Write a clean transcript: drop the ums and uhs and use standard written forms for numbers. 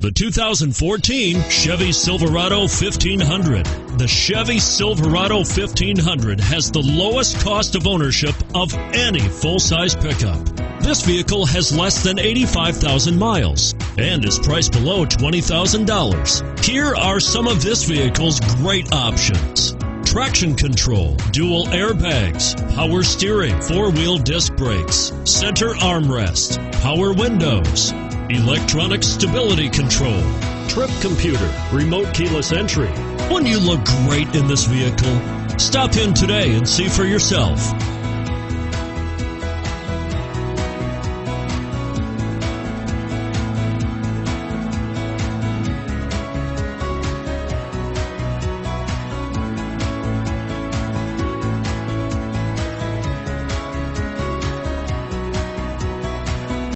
The 2014 Chevy Silverado 1500. The Chevy Silverado 1500 has the lowest cost of ownership of any full-size pickup. This vehicle has less than 85,000 miles and is priced below $20,000. Here are some of this vehicle's great options: traction control, dual airbags, power steering, four-wheel disc brakes, center armrest, power windows, electronic stability control, trip computer, remote keyless entry. Wouldn't you look great in this vehicle? Stop in today and see for yourself.